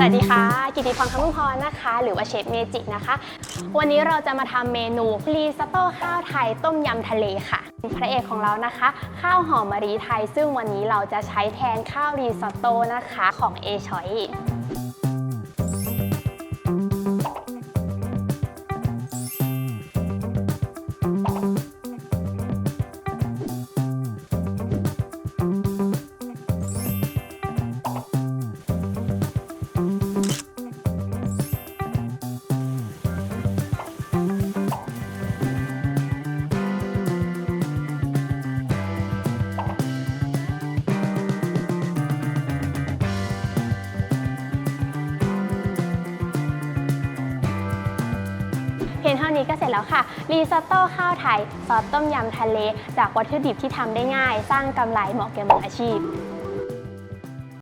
สวัสดีค่ะกิติพร คำพึ่งพรนะคะหรือว่าเชฟเมจินะคะวันนี้เราจะมาทำเมนูรีซอตโต้ข้าวไทยต้มยำทะเลค่ะพระเอกของเรานะคะข้าวหอมมะลิไทยซึ่งวันนี้เราจะใช้แทนข้าวรีซอตโต้นะคะของเอชอยเพียงเท่านี้ก็เสร็จแล้วค่ะรีซอตโต้ข้าวไทยซอสต้มยำทะเลจากวัตถุดิบที่ทำได้ง่ายสร้างกำไรเหมาะแก่มืออาชีพ